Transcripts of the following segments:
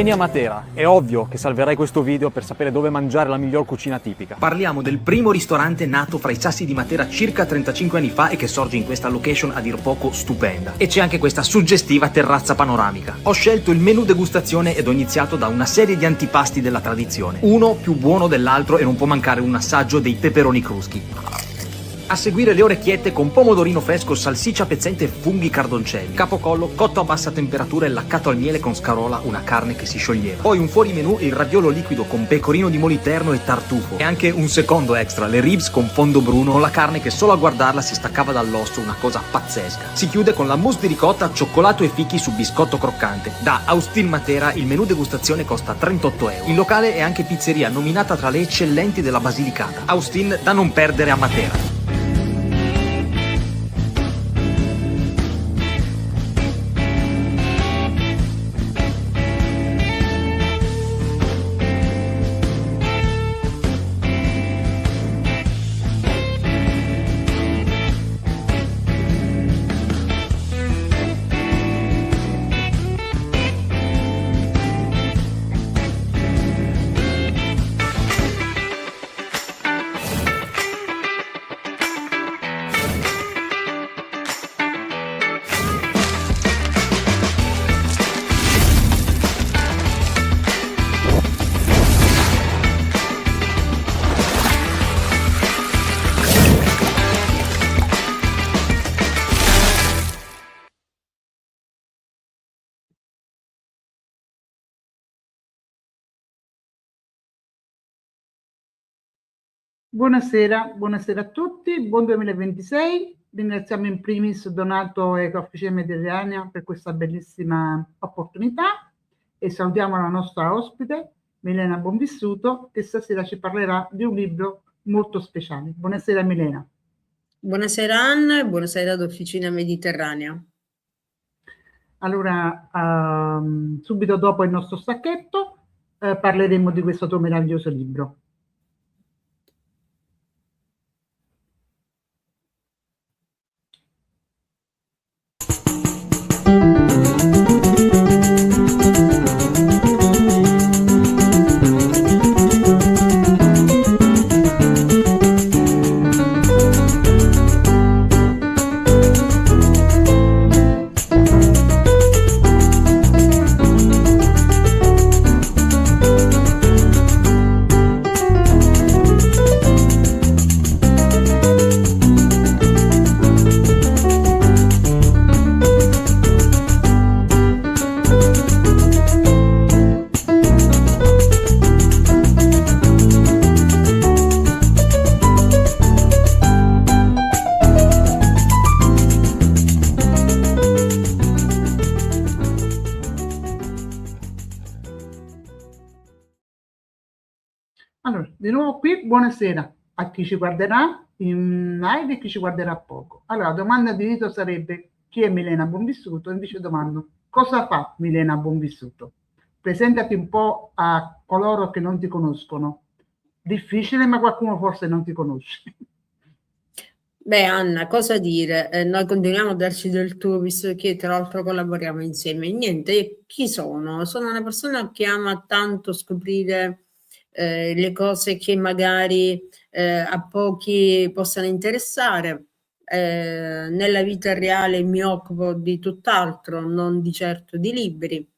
Vieni a Matera, è ovvio che salverai questo video per sapere dove mangiare la miglior cucina tipica. Parliamo del primo ristorante nato fra i sassi di Matera circa 35 anni fa e che sorge in questa location a dir poco stupenda. E c'è anche questa suggestiva terrazza panoramica. Ho scelto il menù degustazione ed ho iniziato da una serie di antipasti della tradizione. Uno più buono dell'altro e non può mancare un assaggio dei peperoni cruschi. A seguire le orecchiette con pomodorino fresco, salsiccia pezzente e funghi cardoncelli. Capocollo cotto a bassa temperatura e laccato al miele con scarola, una carne che si scioglieva. Poi un fuorimenù, il raviolo liquido con pecorino di moliterno e tartufo. E anche un secondo extra, le ribs con fondo bruno, con la carne che solo a guardarla si staccava dall'osso, una cosa pazzesca. Si chiude con la mousse di ricotta, cioccolato e fichi su biscotto croccante. Da Austin Matera il menù degustazione costa 38 euro. Il locale è anche pizzeria, nominata tra le eccellenti della Basilicata. Austin da non perdere a Matera. Buonasera, buonasera a tutti, buon 2026. Ringraziamo in primis Donato e Officina Mediterranea per questa bellissima opportunità e salutiamo la nostra ospite Milena Bonvissuto, che stasera ci parlerà di un libro molto speciale. Buonasera Milena. Buonasera Anna e buonasera ad Officina Mediterranea. Allora, subito dopo il nostro stacchetto parleremo di questo tuo meraviglioso libro. Allora, di nuovo qui, buonasera a chi ci guarderà in live e chi ci guarderà poco. Allora, la domanda di rito sarebbe: chi è Milena Bonvissuto? Invece domando: cosa fa Milena Bonvissuto? Presentati un po' a coloro che non ti conoscono. Difficile, ma qualcuno forse non ti conosce. Beh Anna, cosa dire? Noi continuiamo a darci del tuo, visto che tra l'altro collaboriamo insieme. Niente, chi sono? Sono una persona che ama tanto scoprire le cose che magari a pochi possano interessare. Nella vita reale mi occupo di tutt'altro, non di certo di libri.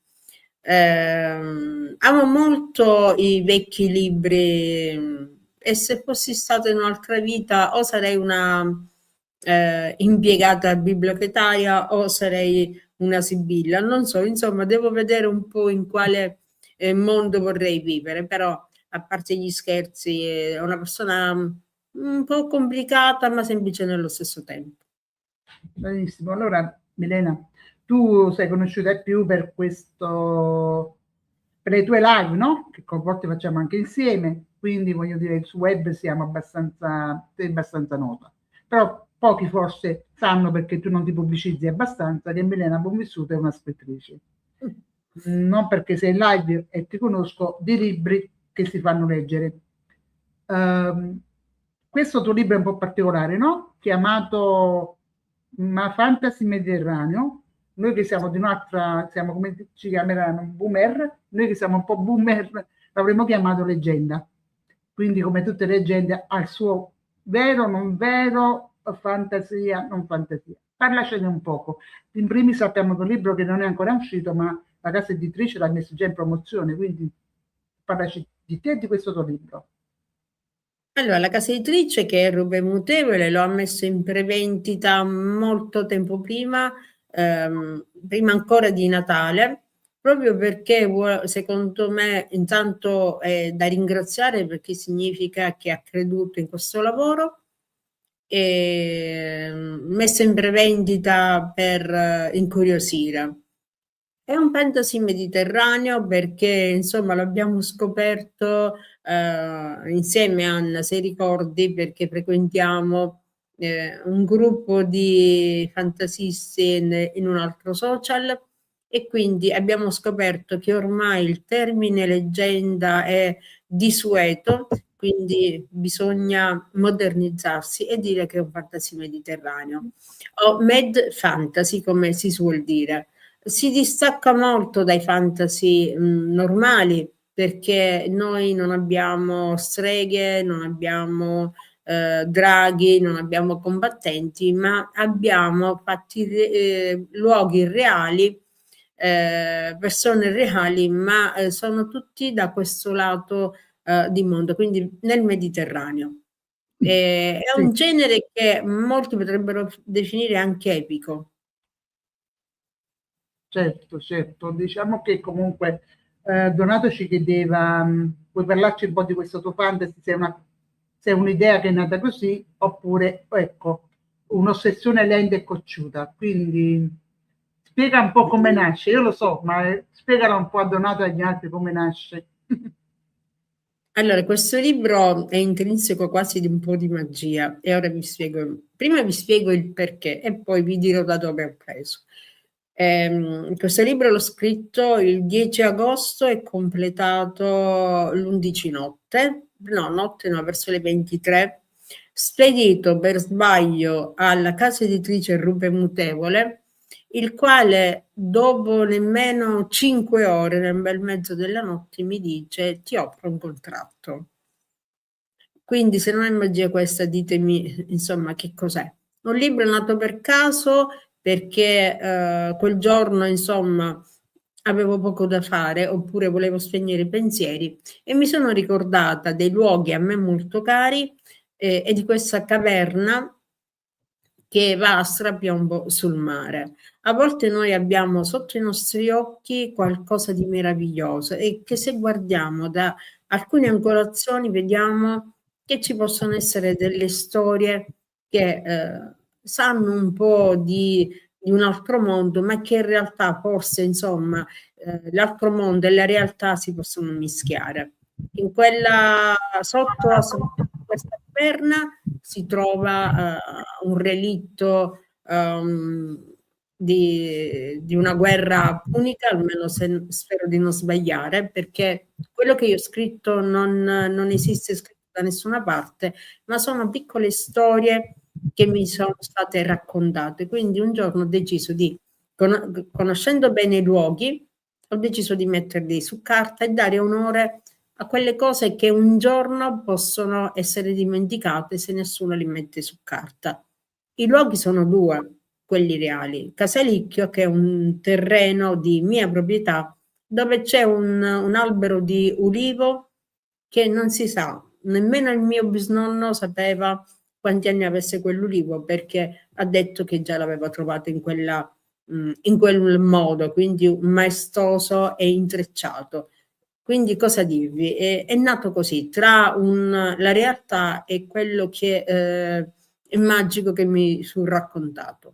Amo molto i vecchi libri e se fossi stata in un'altra vita o sarei una impiegata bibliotecaria o sarei una sibilla, non so, insomma devo vedere un po' in quale mondo vorrei vivere, però a parte gli scherzi è una persona un po' complicata ma semplice nello stesso tempo. Benissimo, allora Milena, tu sei conosciuta più per questo, per le tue live, no? Che con volte facciamo anche insieme, quindi voglio dire, su web siamo abbastanza, sei abbastanza nota. Però pochi forse sanno, perché tu non ti pubblicizzi abbastanza, che Milena Bonvissuto è una scrittrice. Non perché sei in live e ti conosco, di libri che si fanno leggere. Questo tuo libro è un po' particolare, no? Chiamato Ma Fantasy Mediterraneo, noi che siamo di un'altra, siamo come ci chiameranno boomer, noi che siamo un po' boomer l'avremmo chiamato leggenda. Quindi come tutte le leggende ha il suo vero, non vero, fantasia, non fantasia. Parlacene un poco. In primis sappiamo che è un libro che non è ancora uscito, ma la casa editrice l'ha messo già in promozione, quindi parlaci di te e di questo tuo libro. Allora, la casa editrice, che è Rube Mutevole, lo ha messo in prevendita molto tempo prima, prima ancora di Natale, proprio perché secondo me intanto è da ringraziare, perché significa che ha creduto in questo lavoro, e messo in prevendita per incuriosire. È un fantasy mediterraneo perché insomma l'abbiamo scoperto insieme, Anna, se ricordi, perché frequentiamo un gruppo di fantasisti in un altro social, e quindi abbiamo scoperto che ormai il termine leggenda è desueto, quindi bisogna modernizzarsi e dire che è un fantasy mediterraneo o med fantasy, come si suol dire. Si distacca molto dai fantasy normali, perché noi non abbiamo streghe, non abbiamo draghi, non abbiamo combattenti, ma abbiamo fatti luoghi reali, persone reali, ma sono tutti da questo lato di mondo, quindi nel Mediterraneo. È un genere che molti potrebbero definire anche epico. Certo, certo. Diciamo che comunque Donato ci chiedeva, vuoi parlarci un po' di questo tuo fantasy, se è un'idea che è nata così, oppure, ecco, un'ossessione lenta e cocciuta. Quindi spiega un po' come nasce. Io lo so, ma spiegala un po' a Donato e agli altri come nasce. Allora, questo libro è intrinseco quasi di un po' di magia, e ora prima vi spiego il perché e poi vi dirò da dove ho preso. Questo libro l'ho scritto il 10 agosto e completato l'11 notte, verso le 23, spedito per sbaglio alla casa editrice Rube Mutevole, il quale dopo nemmeno 5 ore nel bel mezzo della notte mi dice: ti offro un contratto. Quindi se non è magia questa, ditemi insomma che cos'è. Un libro nato per caso, perché quel giorno insomma avevo poco da fare, oppure volevo spegnere i pensieri, e mi sono ricordata dei luoghi a me molto cari e di questa caverna che va a strapiombo sul mare. A volte noi abbiamo sotto i nostri occhi qualcosa di meraviglioso, e che se guardiamo da alcune angolazioni vediamo che ci possono essere delle storie che sanno un po' di un altro mondo, ma che in realtà forse insomma l'altro mondo e la realtà si possono mischiare. In quella sotto questa caverna si trova un relitto di una guerra punica, almeno spero di non sbagliare, perché quello che io ho scritto non esiste scritto da nessuna parte, ma sono piccole storie che mi sono state raccontate. Quindi un giorno ho deciso di, conoscendo bene i luoghi, ho deciso di metterli su carta e dare onore a quelle cose che un giorno possono essere dimenticate se nessuno li mette su carta. I luoghi sono due, quelli reali. Casalicchio, che è un terreno di mia proprietà, dove c'è un albero di ulivo che non si sa, nemmeno il mio bisnonno sapeva quanti anni avesse quell'ulivo, perché ha detto che già l'aveva trovato in quel modo, quindi maestoso e intrecciato. Quindi cosa dirvi? È nato così, tra la realtà e quello che è magico che mi fu raccontato.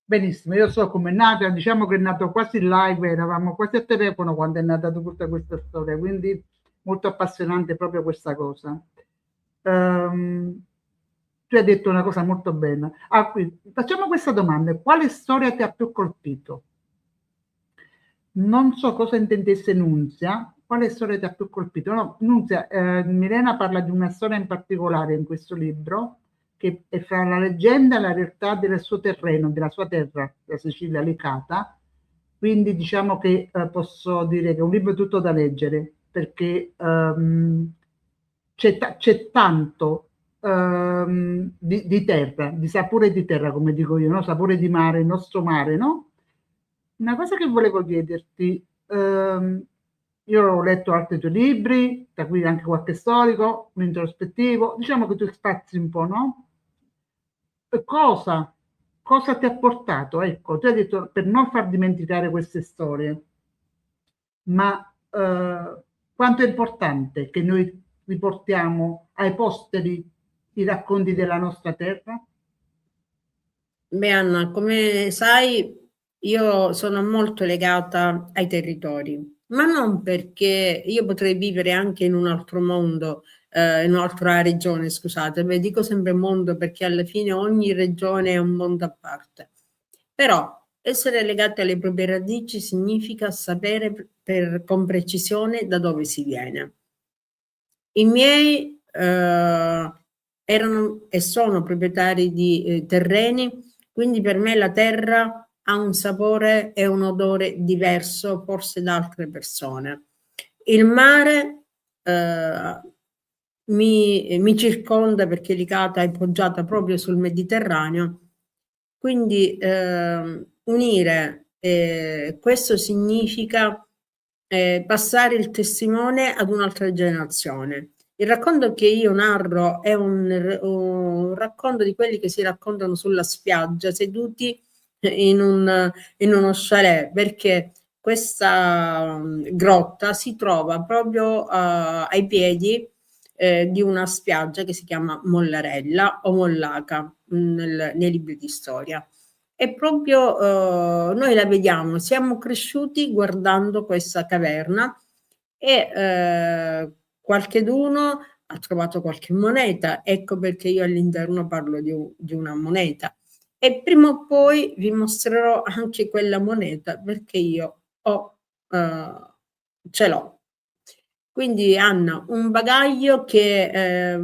Benissimo, io so come è nata, diciamo che è nato quasi in live, eravamo quasi a telefono quando è nata tutta questa storia, quindi molto appassionante proprio questa cosa. Tu hai detto una cosa molto bella. Qui, facciamo questa domanda: quale storia ti ha più colpito? Non so cosa intendesse Nunzia, quale storia ti ha più colpito? No, Nunzia, Milena parla di una storia in particolare in questo libro, che è fra la leggenda e la realtà del suo terreno, della sua terra, la Sicilia Licata. Quindi diciamo che posso dire che è un libro tutto da leggere, perché c'è tanto di terra, di sapore di terra, come dico io, no? Sapore di mare, il nostro mare, no? Una cosa che volevo chiederti, io ho letto altri tuoi libri, tra cui anche qualche storico, un introspettivo, diciamo che tu spazi un po', no? Cosa, cosa ti ha portato? Ecco, tu hai detto per non far dimenticare queste storie, ma quanto è importante che noi riportiamo ai posteri i racconti della nostra terra? Beh, Anna, come sai, io sono molto legata ai territori, ma non perché io potrei vivere anche in un altro mondo, in un'altra regione, scusate, beh, dico sempre mondo perché alla fine ogni regione è un mondo a parte. Però essere legati alle proprie radici significa sapere con precisione da dove si viene. I miei erano e sono proprietari di terreni, quindi per me la terra ha un sapore e un odore diverso forse da altre persone. Il mare mi circonda perché Licata è poggiata proprio sul Mediterraneo, quindi unire questo significa passare il testimone ad un'altra generazione. Il racconto che io narro è un racconto di quelli che si raccontano sulla spiaggia, seduti in uno chalet, perché questa grotta si trova proprio ai piedi di una spiaggia che si chiama Mollarella o Mollaca nei libri di storia. E proprio noi la vediamo, siamo cresciuti guardando questa caverna e qualcheduno ha trovato qualche moneta, ecco perché io all'interno parlo di una moneta. E prima o poi vi mostrerò anche quella moneta perché io ce l'ho. Quindi Anna, un bagaglio che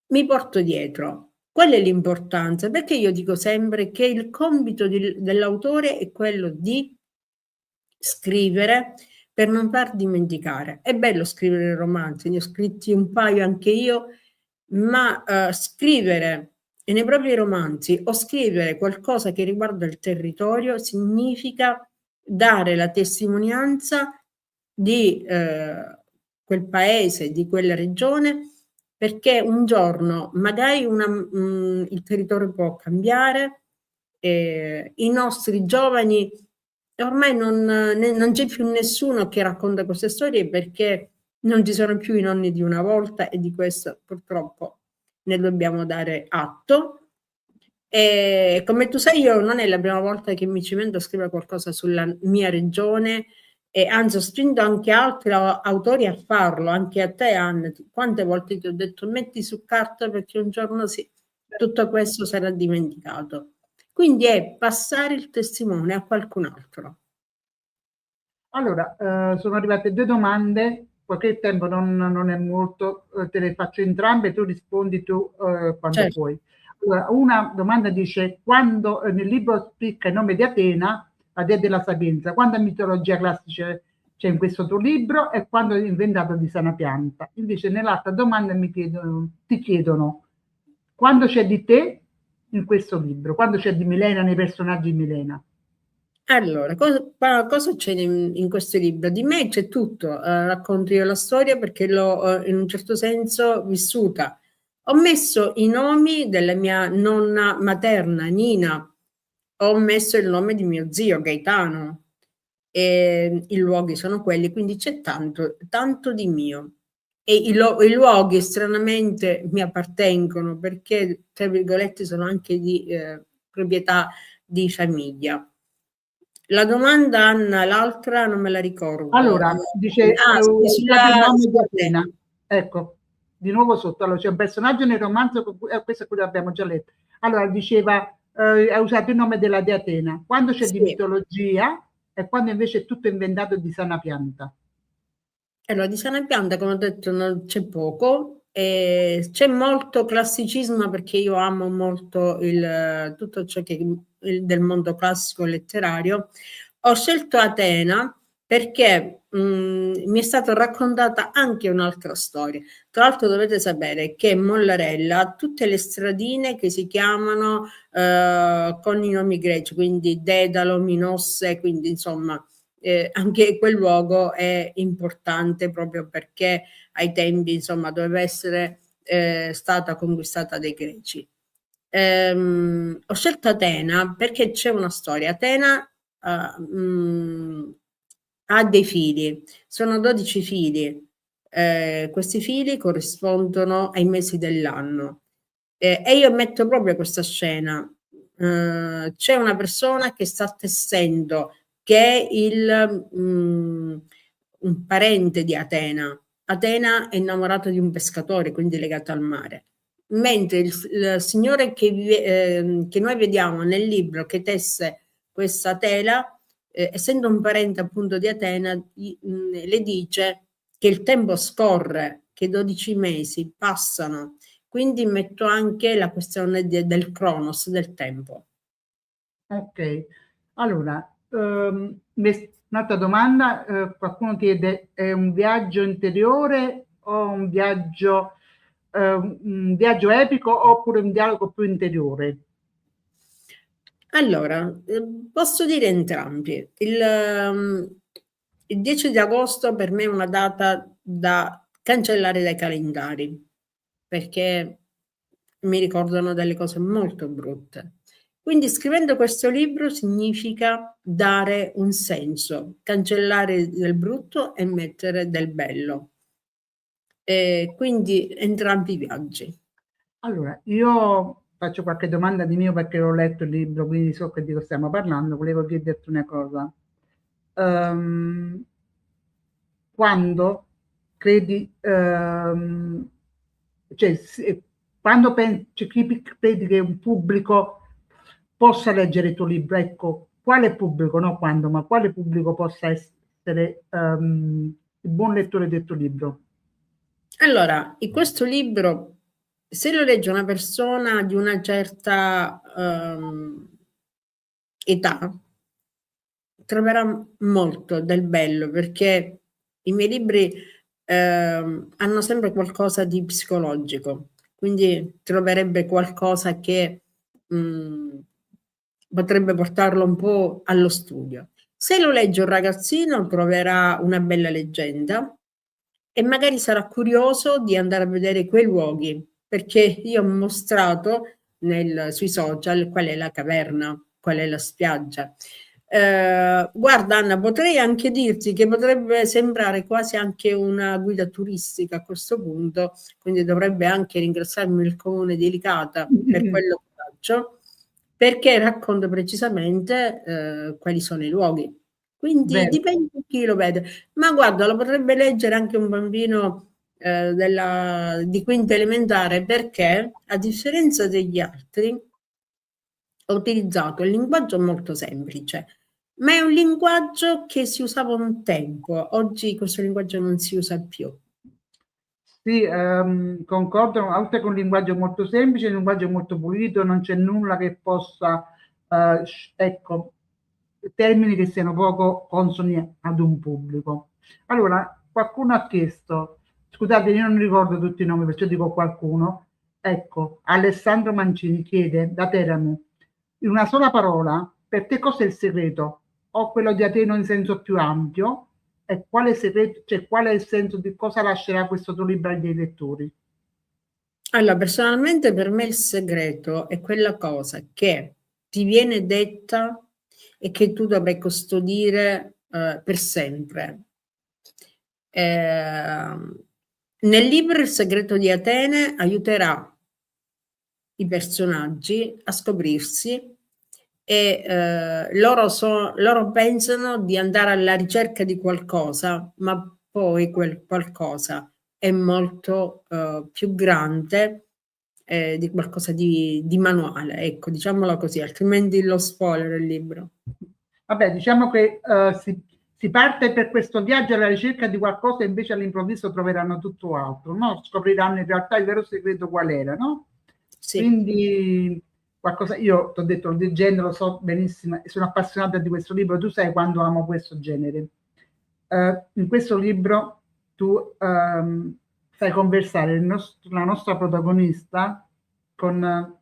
mi porto dietro. Qual è l'importanza? Perché io dico sempre che il compito dell'autore è quello di scrivere per non far dimenticare. È bello scrivere romanzi, ne ho scritti un paio anche io, ma scrivere nei propri romanzi o scrivere qualcosa che riguarda il territorio significa dare la testimonianza di quel paese, di quella regione, perché un giorno magari il territorio può cambiare, i nostri giovani, ormai non c'è più nessuno che racconta queste storie perché non ci sono più i nonni di una volta e di questo purtroppo ne dobbiamo dare atto. E come tu sai, io non è la prima volta che mi cimento a scrivere qualcosa sulla mia regione e anzi ho spinto anche altri autori a farlo, anche a te Anna. Quante volte ti ho detto metti su carta perché un giorno sì, tutto questo sarà dimenticato. Quindi è passare il testimone a qualcun altro. Allora, sono arrivate due domande, poiché il tempo non è molto, te le faccio entrambe, tu rispondi quando Certo. puoi. Allora, una domanda dice, quando nel libro spicca il nome di Atena, la dea della sapienza, quando in mitologia classica c'è in questo tuo libro e quando è inventato di sana pianta? Invece nell'altra domanda ti chiedono, quando c'è di te in questo libro? Quando c'è di Milena, nei personaggi di Milena? Allora, cosa c'è in questo libro? Di me c'è tutto, racconto io la storia perché l'ho in un certo senso vissuta. Ho messo i nomi della mia nonna materna, Nina, ho messo il nome di mio zio, Gaetano, e i luoghi sono quelli, quindi c'è tanto, tanto di mio. E i luoghi stranamente mi appartengono perché, tra virgolette, sono anche di proprietà di famiglia. La domanda, Anna, l'altra non me la ricordo. Allora, dice, Sì, usato il nome di sulla Atena. Ecco, di nuovo sotto. Allora, c'è un personaggio nel romanzo, questo qui l'abbiamo già letto. Allora, diceva, ha usato il nome della dea Atena. Quando c'è di sì. mitologia e quando invece è tutto inventato di sana pianta. Allora, di sana pianta, come ho detto, non c'è poco. C'è molto classicismo perché io amo molto tutto ciò che del mondo classico letterario. Ho scelto Atena perché mi è stata raccontata anche un'altra storia. Tra l'altro dovete sapere che Mollarella ha tutte le stradine che si chiamano con i nomi greci, quindi Dedalo, Minosse, quindi insomma anche quel luogo è importante proprio perché ai tempi insomma doveva essere stata conquistata dai greci. Ho scelto Atena perché c'è una storia. Atena ha dei fili, sono 12 fili. Questi fili corrispondono ai mesi dell'anno. E io metto proprio questa scena. C'è una persona che sta tessendo, che è un parente di Atena. Atena è innamorato di un pescatore, quindi legato al mare. Mentre il signore che noi vediamo nel libro che tesse questa tela, essendo un parente appunto di Atena, le dice che il tempo scorre, che 12 mesi passano, quindi metto anche la questione del cronos, del tempo. Ok, allora, un'altra domanda, qualcuno chiede, è un viaggio interiore o un viaggio epico oppure un dialogo più interiore? Allora, posso dire entrambi. Il 10 di agosto per me è una data da cancellare dai calendari, perché mi ricordano delle cose molto brutte. Quindi scrivendo questo libro significa dare un senso, cancellare del brutto e mettere del bello. Quindi entrambi i viaggi. Allora, io faccio qualche domanda di mio perché ho letto il libro, quindi so che di cosa stiamo parlando. Volevo chiederti una cosa. Ehm, Quando credi, cioè, quando cioè, chi credi che un pubblico possa leggere il tuo libro? Ecco, quale pubblico, no quando, ma quale pubblico possa essere il buon lettore del tuo libro? Allora, in questo libro, se lo legge una persona di una certa età, troverà molto del bello perché i miei libri hanno sempre qualcosa di psicologico, quindi troverebbe qualcosa che potrebbe portarlo un po' allo studio. Se lo legge un ragazzino troverà una bella leggenda e magari sarà curioso di andare a vedere quei luoghi, perché io ho mostrato sui social qual è la caverna, qual è la spiaggia. Guarda Anna, potrei anche dirti che potrebbe sembrare quasi anche una guida turistica a questo punto, quindi dovrebbe anche ringraziarmi il comune di Licata per quello che faccio, perché racconto precisamente quali sono i luoghi. Quindi Vero. dipende da chi lo vede. Ma guarda, lo potrebbe leggere anche un bambino di quinta elementare perché, a differenza degli altri, ho utilizzato il linguaggio molto semplice, ma è un linguaggio che si usava un tempo. Oggi questo linguaggio non si usa più. Sì, concordo, oltre che un linguaggio molto semplice, un linguaggio molto pulito, non c'è nulla che possa, ecco, termini che siano poco consoni ad un pubblico. Allora, qualcuno ha chiesto, scusate, io non ricordo tutti i nomi, perciò dico qualcuno, ecco, Alessandro Mancini chiede da Teramo, in una sola parola, per te cos'è il segreto? O quello di Ateno in senso più ampio? E quale segreto, cioè qual è il senso di cosa lascerà questo tuo libro ai lettori? Allora, personalmente per me il segreto è quella cosa che ti viene detta e che tu dovrai custodire per sempre. Nel libro Il segreto di Atene aiuterà i personaggi a scoprirsi e loro pensano di andare alla ricerca di qualcosa, ma poi quel qualcosa è molto più grande di qualcosa di manuale, ecco, diciamolo così, altrimenti lo spoiler il libro. Vabbè, diciamo che si parte per questo viaggio alla ricerca di qualcosa e invece all'improvviso troveranno tutto altro, no? Scopriranno in realtà il vero segreto qual era, no? Sì. Quindi qualcosa, io ti ho detto del genere, lo so benissimo, e sono appassionata di questo libro, tu sai quando amo questo genere. In questo libro tu fai conversare la nostra protagonista con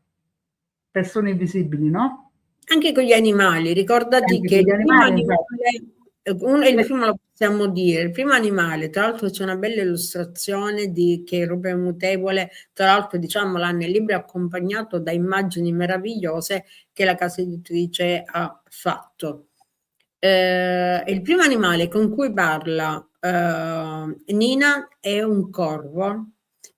persone invisibili, no? Anche con gli animali, ricordati Anche che con gli il primo animali, esatto. animale, il primo lo possiamo dire, il primo animale, tra l'altro c'è una bella illustrazione che Ruben Mutevole, tra l'altro diciamola, nel libro è accompagnato da immagini meravigliose che la casa editrice ha fatto. Il primo animale con cui parla Nina è un corvo.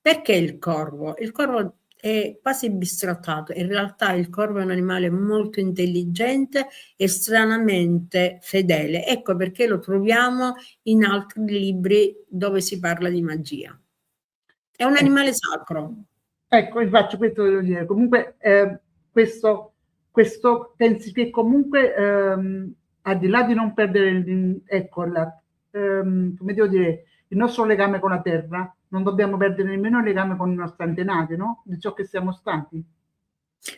Perché il corvo? Il corvo è quasi bistrattato, in realtà il corvo è un animale molto intelligente e stranamente fedele. Ecco perché lo troviamo in altri libri dove si parla di magia. È un animale sacro. Ecco, infatti questo devo dire. Comunque questo pensi che comunque al di là di non perdere ecco, come devo dire, il nostro legame con la terra, non dobbiamo perdere nemmeno il legame con i nostri antenati, no? Di ciò che siamo stati.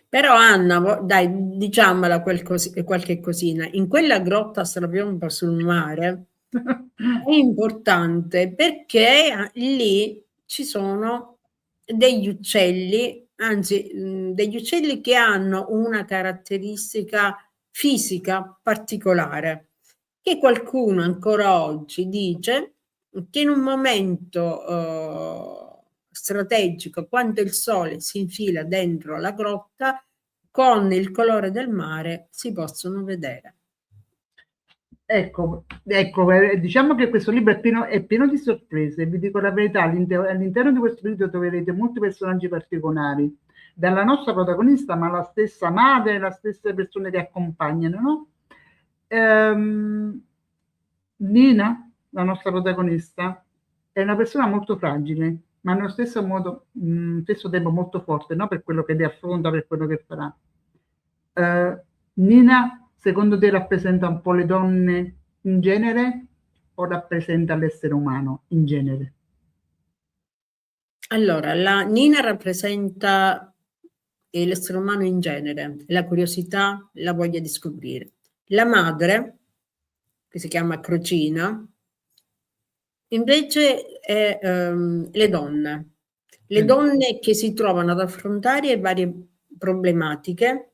Però Anna, dai, diciamola qualche cosina, in quella grotta strapiomba sul mare è importante perché lì ci sono degli uccelli, anzi degli uccelli che hanno una caratteristica fisica particolare, che qualcuno ancora oggi dice che in un momento strategico, quando il sole si infila dentro la grotta, con il colore del mare si possono vedere. Ecco, diciamo che questo libro è pieno di sorprese, vi dico la verità, all'interno di questo libro troverete molti personaggi particolari, dalla nostra protagonista, ma la stessa madre e le stesse persone che accompagnano, no? Nina, la nostra protagonista, è una persona molto fragile, ma allo stesso modo, stesso tempo molto forte, no? Per quello che le affronta, per quello che farà. Nina, secondo te rappresenta un po' le donne in genere o rappresenta l'essere umano in genere? Allora, la Nina rappresenta l'essere umano in genere, la curiosità, la voglia di scoprire. La madre, che si chiama Crocina, invece è le donne. Le donne che si trovano ad affrontare varie problematiche,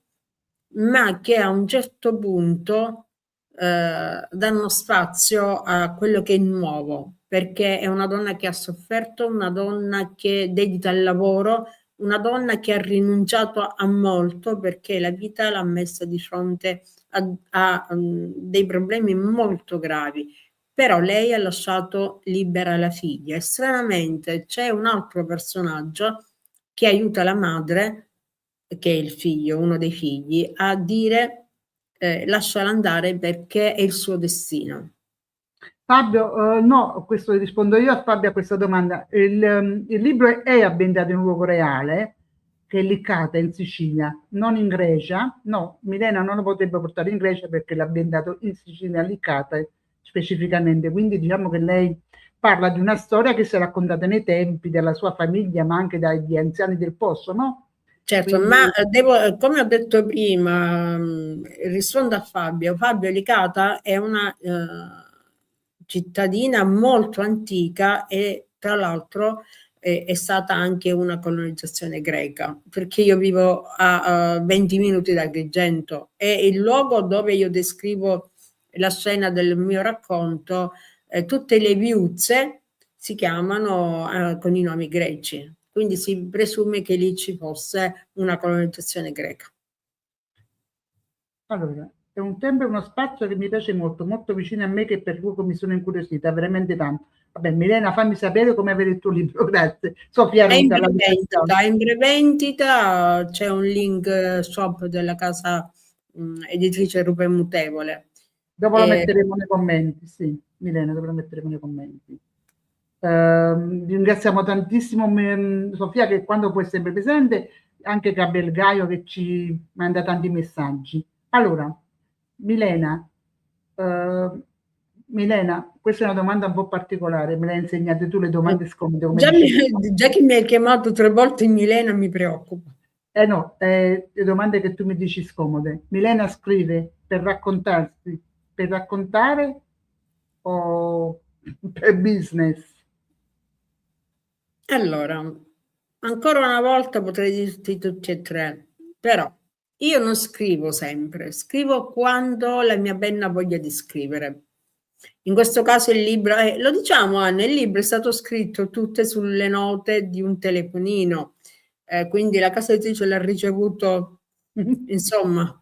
ma che a un certo punto danno spazio a quello che è nuovo, perché è una donna che ha sofferto, una donna che dedita al lavoro, una donna che ha rinunciato a molto perché la vita l'ha messa di fronte a dei problemi molto gravi. Però lei ha lasciato libera la figlia e stranamente c'è un altro personaggio che aiuta la madre, che è il figlio, uno dei figli, a dire lasciala andare perché è il suo destino. Fabio, no, questo rispondo io a Fabio a questa domanda. Il libro è ambientato in un luogo reale, che è Licata in Sicilia, non in Grecia. No, Milena non lo potrebbe portare in Grecia perché l'ha ambientato in Sicilia, a Licata specificamente. Quindi diciamo che lei parla di una storia che si è raccontata nei tempi della sua famiglia, ma anche dagli anziani del posto, no? Certo, Quindi, ma come ho detto prima, rispondo a Fabio. Fabio Licata è una cittadina molto antica e tra l'altro è stata anche una colonizzazione greca, perché io vivo a 20 minuti da Agrigento e il luogo dove io descrivo la scena del mio racconto, tutte le viuzze si chiamano con i nomi greci. Quindi si presume che lì ci fosse una colonizzazione greca. allora, è un tempo e uno spazio che mi piace molto, molto vicino a me, che per cui mi sono incuriosita veramente tanto. Vabbè, Milena, fammi sapere come avere il tuo libro, grazie. Sofia È in Ruta, la prevendita, è in prevendita, c'è un link shop della casa editrice Rupe Mutevole. dopo lo metteremo nei commenti, sì, Milena, dopo lo metteremo nei commenti. Ringraziamo tantissimo Sofia, che quando può è sempre presente, anche Gabriel Gaio che ci manda tanti messaggi. Allora, Milena, Milena, questa è una domanda un po' particolare, me l'hai insegnate tu le domande scomode. Come Già, dici. già che mi hai chiamato 3 volte in Milena mi preoccupa. No, le domande che tu mi dici scomode. Milena scrive per raccontarsi, per raccontare o per business? Allora, ancora una volta potrei dirti tutti e 3, però io non scrivo sempre, scrivo quando la mia penna ha voglia di scrivere. In questo caso il libro, lo diciamo Anna, il libro è stato scritto tutte sulle note di un telefonino, quindi la casa editrice l'ha ricevuto, insomma.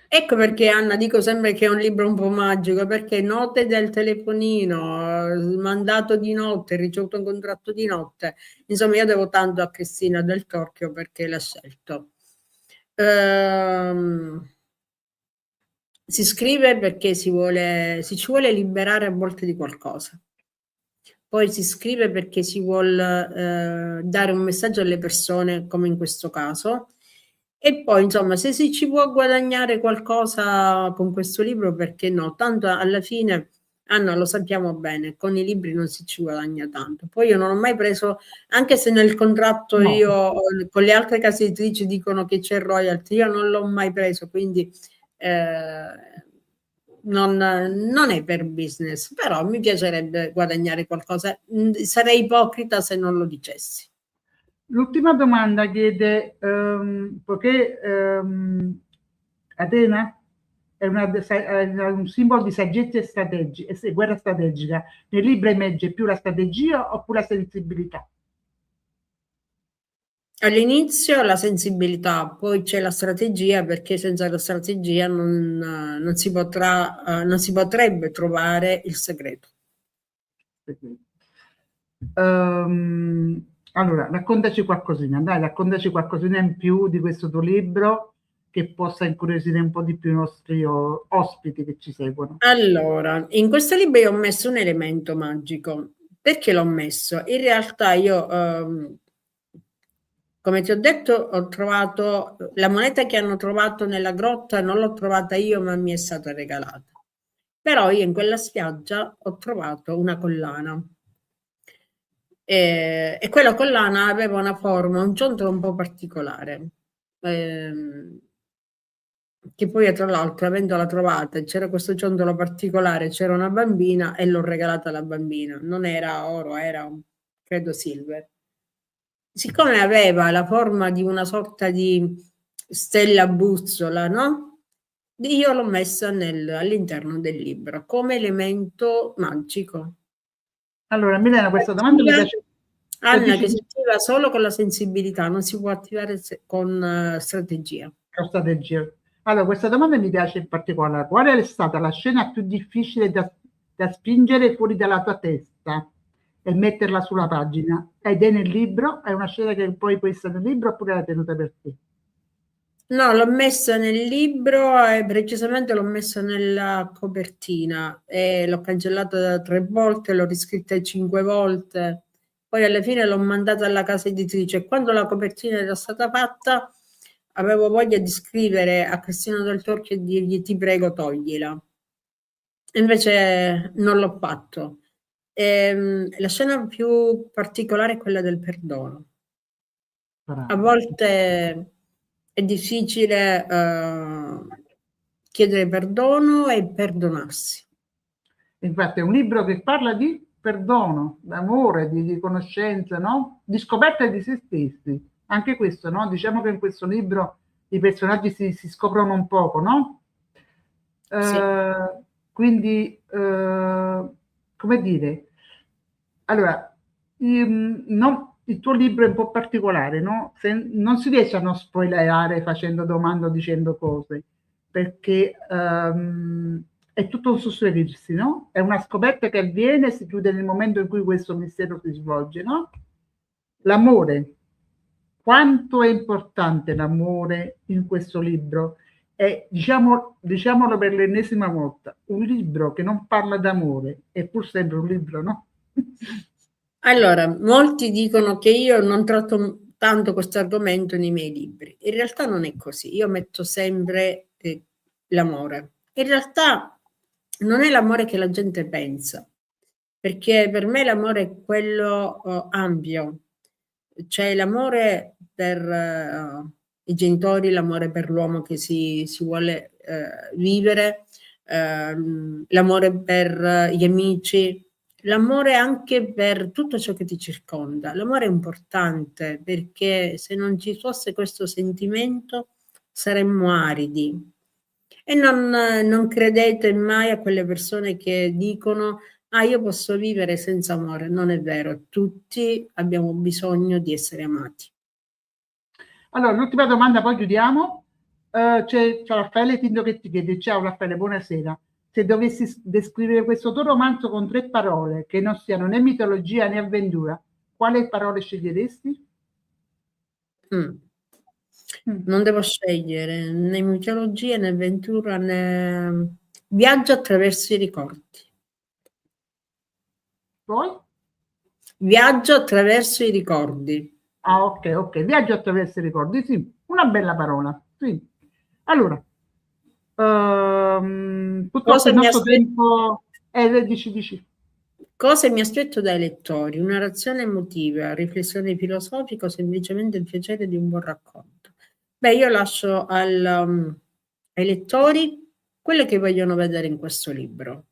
Ecco perché Anna dico sempre che è un libro un po' magico, perché note del telefonino, mandato di notte, ricevuto un contratto di notte, insomma io devo tanto a Cristina Del Torchio perché l'ha scelto. Si scrive perché si ci vuole liberare a volte di qualcosa. Poi si scrive perché si vuol dare un messaggio alle persone, come in questo caso. E poi, insomma, se si ci può guadagnare qualcosa con questo libro, perché no? Tanto alla fine, Anna, lo sappiamo bene, con i libri non si ci guadagna tanto. Poi io non ho mai preso, anche se nel contratto No. io, con le altre case editrici dicono che c'è royalty, io non l'ho mai preso, quindi non è per business, però mi piacerebbe guadagnare qualcosa. Sarei ipocrita se non lo dicessi. L'ultima domanda chiede, poiché Atena è un simbolo di saggezza e guerra strategica, nel libro emerge più la strategia oppure la sensibilità? All'inizio la sensibilità, poi c'è la strategia, perché senza la strategia non si potrebbe trovare il segreto. Allora, raccontaci qualcosina, dai, raccontaci qualcosina in più di questo tuo libro che possa incuriosire un po' di più i nostri ospiti che ci seguono. Allora, in questo libro io ho messo un elemento magico. Perché l'ho messo? In realtà io, come ti ho detto, ho trovato la moneta che hanno trovato nella grotta, non l'ho trovata io, ma mi è stata regalata. Però io in quella spiaggia ho trovato una collana. E quella collana aveva una forma, un ciondolo un po' particolare, che poi tra l'altro, avendola trovata, c'era questo ciondolo particolare, c'era una bambina e l'ho regalata alla bambina. Non era oro, era credo silver. Siccome aveva la forma di una sorta di stella bussola, no? Io l'ho messa all'interno del libro come elemento magico. Allora, Milena, questa domanda mi piace. Anna, che si attiva solo con la sensibilità, non si può attivare con strategia. Con strategia. Allora, questa domanda mi piace in particolare. Qual è stata la scena più difficile da spingere fuori dalla tua testa e metterla sulla pagina? Ed è nel libro? È una scena che poi può essere nel libro oppure l'hai tenuta per te? No, l'ho messa nel libro e precisamente l'ho messa nella copertina e l'ho cancellata 3 volte, l'ho riscritta 5 volte, poi alla fine l'ho mandata alla casa editrice e quando la copertina era stata fatta avevo voglia di scrivere a Cristina Del Torchio e dirgli ti prego toglila. Invece non l'ho fatto. La scena più particolare è quella del perdono. Bravo. A volte è difficile chiedere perdono e perdonarsi. Infatti è un libro che parla di perdono, d'amore, di conoscenza, no? Di scoperta di se stessi. Anche questo, no? Diciamo che in questo libro i personaggi si scoprono un poco, no? Sì. Quindi, come dire, allora, il tuo libro è un po' particolare, no? Non si riesce a non spoilerare facendo domande o dicendo cose, perché è tutto un susseguirsi, no? È una scoperta che avviene e si chiude nel momento in cui questo mistero si svolge, no? L'amore. Quanto è importante l'amore in questo libro? È, diciamolo per l'ennesima volta, un libro che non parla d'amore, è pur sempre un libro, no? Allora, molti dicono che io non tratto tanto questo argomento nei miei libri. In realtà non è così. Io metto sempre l'amore. In realtà non è l'amore che la gente pensa, perché per me l'amore è quello ampio, c'è l'amore per i genitori, l'amore per l'uomo che si vuole vivere, l'amore per gli amici, l'amore anche per tutto ciò che ti circonda. L'amore è importante perché se non ci fosse questo sentimento saremmo aridi. E non credete mai a quelle persone che dicono: "Ah, io posso vivere senza amore". Non è vero, tutti abbiamo bisogno di essere amati. Allora, l'ultima domanda, poi chiudiamo. C'è Raffaele Tinto che ti chiede: ciao Raffaele, buonasera. Se dovessi descrivere questo tuo romanzo con 3 parole che non siano né mitologia né avventura, quali parole sceglieresti? Mh. Mm. Non devo scegliere né mitologia, né avventura, né viaggio attraverso i ricordi. Poi? Viaggio attraverso i ricordi. Ah, ok, ok. Viaggio attraverso i ricordi, sì, una bella parola. Sì. Allora, purtroppo Cosa il mi nostro aspe tempo è, dici. Cosa mi aspetto dai lettori? Una reazione emotiva, riflessione filosofica o semplicemente il piacere di un buon racconto? Beh, io lascio ai lettori quello che vogliono vedere in questo libro,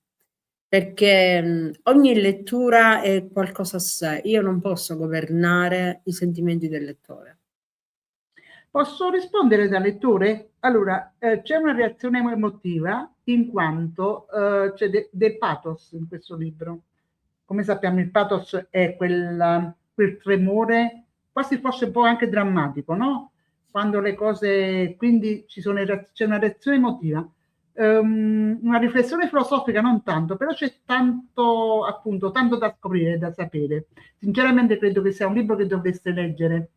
perché ogni lettura è qualcosa a sé. Io non posso governare i sentimenti del lettore. Posso rispondere da lettore? Allora, c'è una reazione emotiva in quanto c'è del pathos in questo libro. Come sappiamo, il pathos è quel tremore, quasi forse un po' anche drammatico, no? Quando le cose, quindi c'è una reazione emotiva. Una riflessione filosofica non tanto, però c'è tanto, appunto, tanto da scoprire, da sapere. Sinceramente credo che sia un libro che dovreste leggere,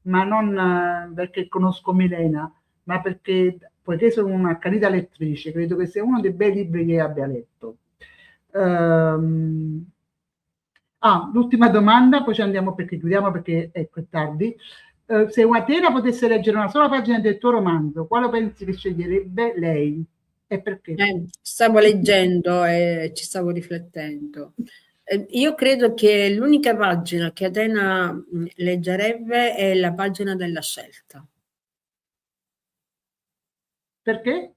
ma non perché conosco Milena, ma perché, poiché sono un'accanita lettrice, credo che sia uno dei bei libri che abbia letto. L'ultima domanda, poi ci andiamo perché chiudiamo perché ecco, è tardi. Se una tela potesse leggere una sola pagina del tuo romanzo, quale pensi che sceglierebbe lei? E perché? Stavo leggendo e ci stavo riflettendo. Io credo che l'unica pagina che Atena leggerebbe è la pagina della scelta. Perché?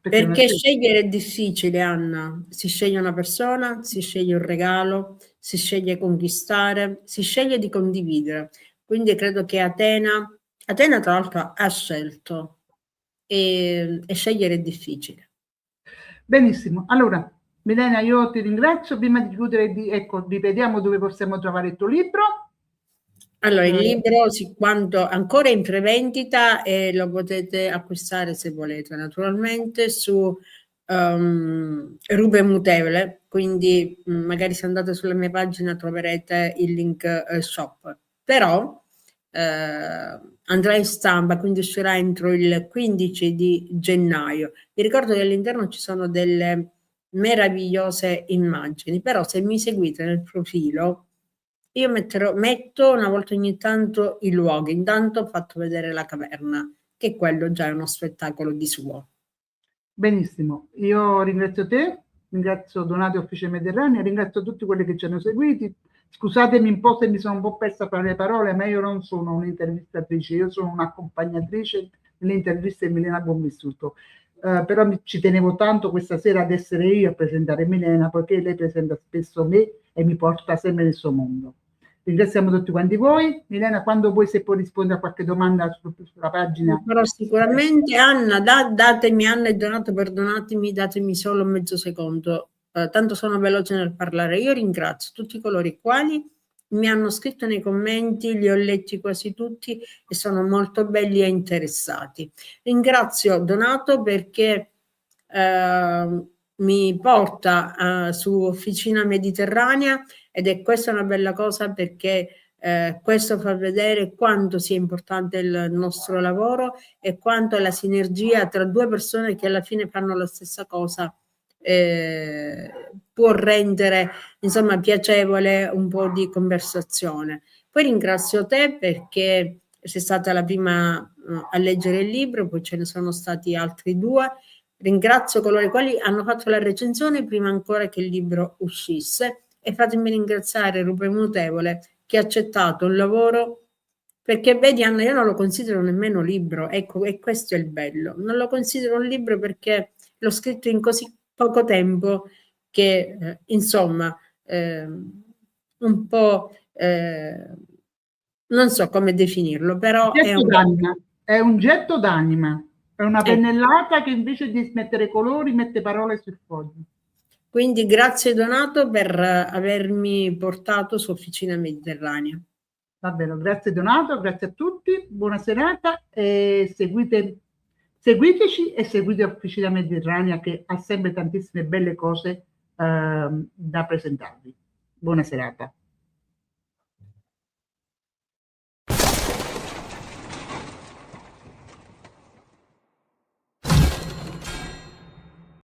Perché è una Perché scelta. scegliere è difficile, Anna. Si sceglie una persona, si sceglie un regalo, si sceglie conquistare, si sceglie di condividere. Quindi credo che Atena tra l'altro ha scelto e scegliere è difficile. Benissimo. Allora, Milena, io ti ringrazio. Prima di chiudere, ecco, ripetiamo dove possiamo trovare il tuo libro. Allora, il libro quanto ancora in prevendita e lo potete acquistare se volete, naturalmente su Rube Mutevole, quindi magari se andate sulla mia pagina troverete il link shop, però andrà in stampa, quindi uscirà entro il 15 di gennaio. Vi ricordo che all'interno ci sono delle meravigliose immagini, però se mi seguite nel profilo io metto una volta ogni tanto i luoghi, intanto ho fatto vedere la caverna, che quello già è uno spettacolo di suo. Benissimo, io ringrazio te, ringrazio Donato Office Mediterranea, ringrazio tutti quelli che ci hanno seguiti. Scusatemi un po' se mi sono un po' persa fra le parole, ma io non sono un'intervistatrice, io sono un'accompagnatrice nelle interviste di Milena Buonvissuto. Però ci tenevo tanto questa sera ad essere io a presentare Milena, poiché lei presenta spesso me e mi porta sempre nel suo mondo. Ringraziamo tutti quanti voi. Milena, quando vuoi, se puoi rispondere a qualche domanda sulla pagina. Però sicuramente Anna, datemi Anna e Donato, perdonatemi, datemi solo mezzo secondo, tanto sono veloce nel parlare. Io ringrazio tutti coloro i quali mi hanno scritto nei commenti, li ho letti quasi tutti e sono molto belli e interessati. Ringrazio Donato perché mi porta su Officina Mediterranea ed è questa una bella cosa perché questo fa vedere quanto sia importante il nostro lavoro e quanto la sinergia tra due persone che alla fine fanno la stessa cosa può rendere insomma piacevole un po' di conversazione. Poi ringrazio te perché sei stata la prima a leggere il libro, poi ce ne sono stati altri due, Ringrazio coloro i quali hanno fatto la recensione prima ancora che il libro uscisse, e fatemi ringraziare Rupe Mutevole che ha accettato un lavoro, perché vedi Anna, io non lo considero nemmeno libro, ecco, e questo è il bello, non lo considero un libro perché l'ho scritto in così poco tempo che insomma un po' non so come definirlo, però è un getto d'anima, è una pennellata che invece di mettere colori mette parole sul foglio. Quindi grazie Donato per avermi portato su Officina Mediterranea. Va bene, grazie Donato, grazie a tutti, buona serata e seguiteci e seguite Officina Mediterranea che ha sempre tantissime belle cose da presentarvi. Buona serata.